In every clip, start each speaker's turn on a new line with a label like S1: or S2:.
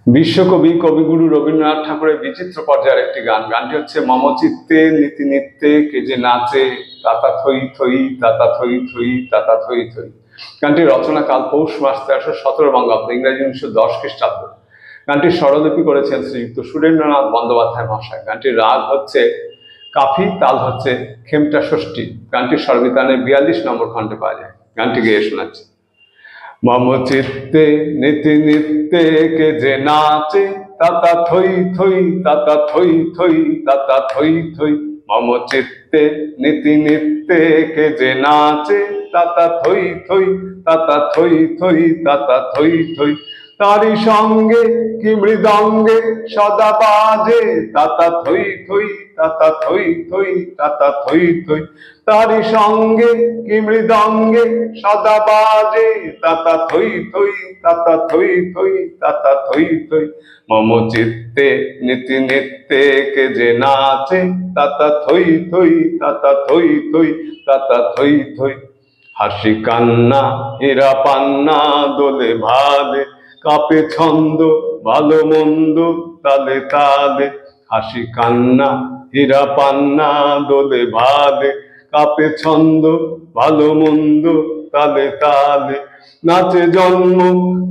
S1: বিশ্বকবি কবিগুরু রবীন্দ্রনাথ ঠাকুরের বিচিত্র পর্যায়ের একটি গান। গানটি হচ্ছে মম চিত্তে নীতি নিত্যে কে যে নাচে তাতা থই থই তাতা থই থই তাতা থই থই। গানটির রচনা কাল পৌষ মাস 1317 বঙ্গাব্দ, ইংরেজি 1910 খ্রিস্টাব্দ। গানটির স্বরলিপি করেছেন শ্রীযুক্ত সুরেন্দ্রনাথ বন্দ্যোপাধ্যায় মহাশয়। গানটির রাগ হচ্ছে কাফি, তাল হচ্ছে খেমটা ষষ্ঠী। গানটির স্বরবিতানে 42 নম্বর খণ্ডে পাওয়া যায়। গানটি গেয়ে শোনাচ্ছে। মম চিত্তে নীতি নিত্যে কে যে নাচে তাতা থই থই তাতা থই থই তাতা থই থই। মম চিত্তে নীতি নিত্যে কে যে নাচে তাতা থই থই তাতা থই থই তাতা থই থই। তারি সঙ্গে কি মৃদঙ্গে সদা বাজে তাতা থই থই তাতা থই থই তাতা থই থই। তারি সঙ্গে কি মৃদঙ্গে সদা বাজে তাতা থই থই তাতা থই থই তাতা থই থই। মম চিত্তে নীতি নিত্যে কে যে নাচে তাতা থই থই তাতা থই থই তাতা থই থই। হাসি কান্না হীরা পান্না দোলে ভালে কাপে ছন্দ ভালো মন্দ তালে তালে। হাসি কান্না হীরা পান্না দোলে ভালে কাপে ছন্দ ভালো মন্দ তালে তালে। নাচে জন্ম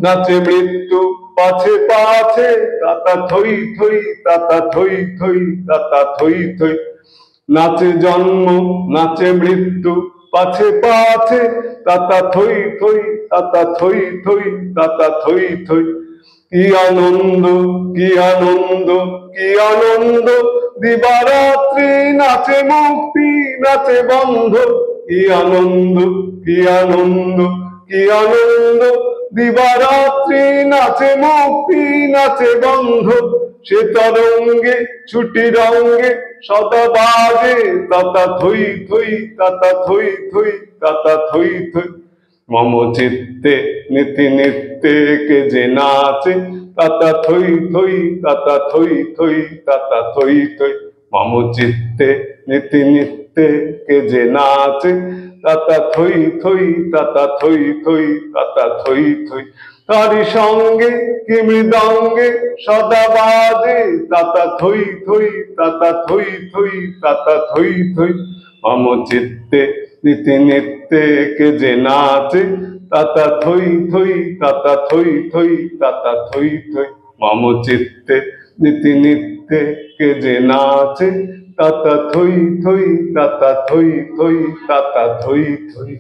S1: নাচে মৃত্যু পাছে পাছে তাতা থই থই তাতা থই থই তাতা থই থই। নাচে জন্ম নাচে মৃত্যু পাছে পাছে তাতা থই থই তাতা থই থই তাতা থই থই। কি আনন্দ কি আনন্দ কি আনন্দ দিবারাত্রি নাচে মুক্তি নাচে বন্ধ। কি আনন্দ কি আনন্দ কি আনন্দ দিবারাত্রি নাচে মুক্তি নাচে বন্ধ। সে তরঙ্গে ছুটি রঙ্গে সদা বাজে তাতা থই থই তাতা থই থই তাতা থই থই। মম চিত্তে নীতি নিত্যে কে যে নাচে তাতা থই থই তাতা থই থই তাতা থই থই। মম চিত্তে নীতি নিত্যে কে যে নাচে তাতা থই থই তাতা থই থই তাতা থই থই। তারি সঙ্গে কি মৃদঙ্গে সদা বাজে তাতা থই থই তাতা থই থই তাতা থই থই। মম চিত্তে নীতি নিত্যে কে যে নাচে তাতা থই থই তাতা থই থই তাতা থই থই। মম চিত্তে নীতি নিত্যে কে যে নাচে তাতা থই থই তাতা থই থই তাতা থই থই।